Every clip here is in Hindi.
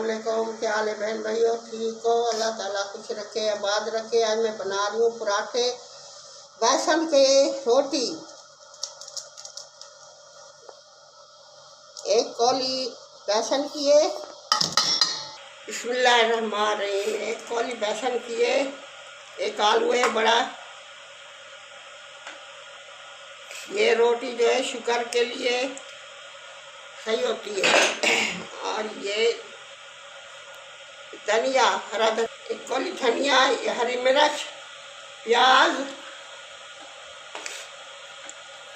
वालेकुम। क्या हाल है बहन भाइयों, ठीक हो? अल्लाह ताला खुश रखे, आबाद रखे। आज मैं बना रही हूँ पराठे, बेसन के, रोटी। एक कौली बेसन की है, बिस्मिल्लाहिर्रहमानिर्रहीम। एक कौली बेसन की है, एक आलू है बड़ा। ये रोटी जो है शुगर के लिए सही होती है। और ये धनिया, हरा धनिया, एक कौली धनिया, हरी मिर्च, प्याज,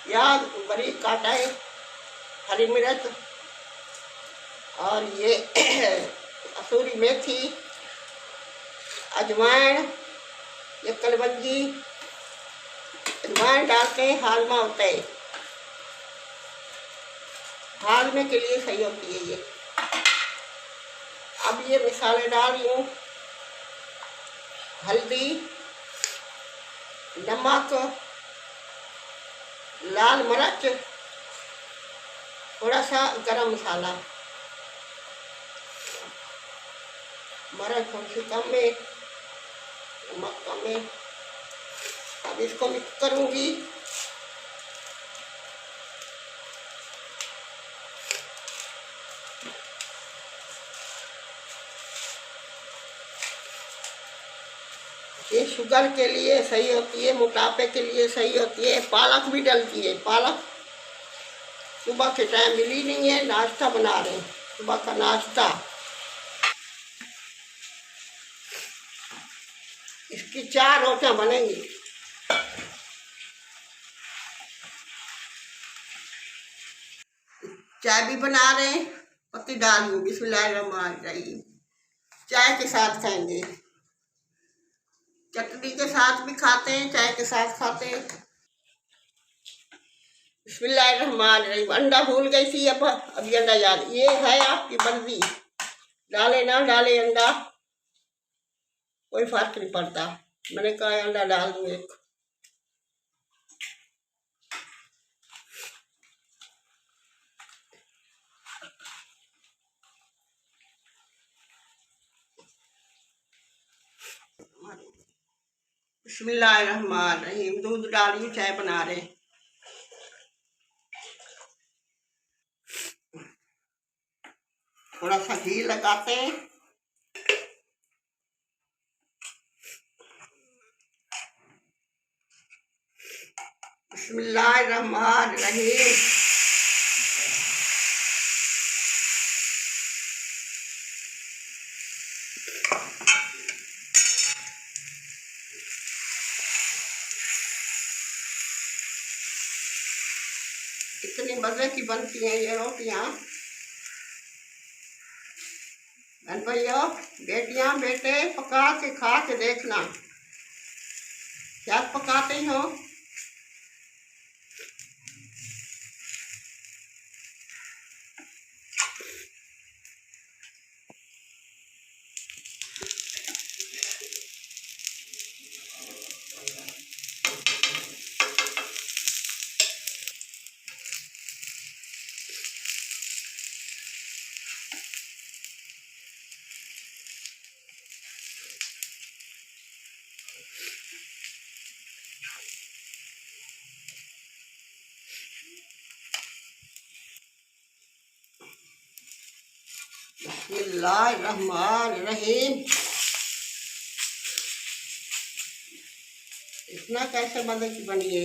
प्याज बारीक काटा है, हरी मिर्च, और ये कसूरी मेथी, अजवाइन, ये कलबंजी। अजवाइन डालते हैं हाजमा होता है, हाजमे के लिए सही होती है ये। अब ये मसाले डाल रही हूँ, हल्दी, नमक, लाल मिर्च, थोड़ा सा गरम मसाला। मिर्च थोड़ी सी कम है, नमक कम है। अब इसको मिक्स करूँगी। ये शुगर के लिए सही होती है, मोटापे के लिए सही होती है। पालक भी डलती है, पालक सुबह के टाइम मिली नहीं है, नाश्ता बना रहे हैं, सुबह का नाश्ता। इसकी 4 रोटियां बनेंगी। चाय भी बना रहे हैं, पत्ती डाल दूँ, बिस्मिल्लाहिर्रहमानिर्रहीम। चाय के साथ खाएंगे, चटनी के साथ भी खाते हैं, चाय के साथ खाते हैं। बिस्मिल्लाहिर्रहमानिर्रहीम। अंडा भूल गई थी, अब अभी अंडा याद, ये है आपकी बंदी। डाले ना डाले अंडा, कोई फर्क नहीं पड़ता। मैंने कहा अंडा डाल दूँ एक। बिस्मिल्लाहिर्रहमानिर्रहीम। दूध डालिए, चाय बना रहे। थोड़ा सा घी लगाते हैं। बिस्मिल्लाहिर्रहमानिर्रहीम। इतनी मजे की बनती हैं ये रोटियां। बहन भैया, बेटियां, बेटे, पका के खा के देखना, क्या पकाते हो। बिस्मिल्लाहिर्रहमानिर्रहीम। इतना कैसे मजे की बनी है।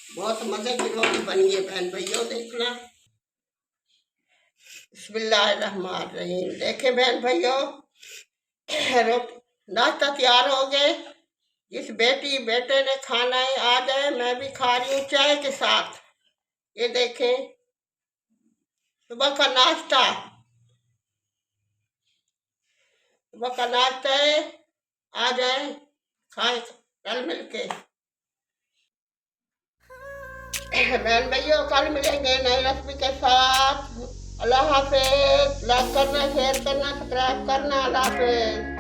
बहुत मजे की रोटी बनी है बहन भैया, देखना। बिस्मिल्लाहिर्रहमानिर्रहीम। देखे बहन भैया, नाश्ता तैयार हो गए। जिस बेटी बेटे ने खाना है आ जाए, मैं भी खा रही हूँ चाय के साथ। ये देखें, सुबह का नाश्ता। सुबह का नाश्ता है, आ जाए खाए कल मिलके। बहन भाइयों कल मिलेंगे नई रेसिपी के साथ। अल्लाह हाफिज। लाइक करना, शेयर करना, सब्सक्राइब करना। अल्लाह हाफिज।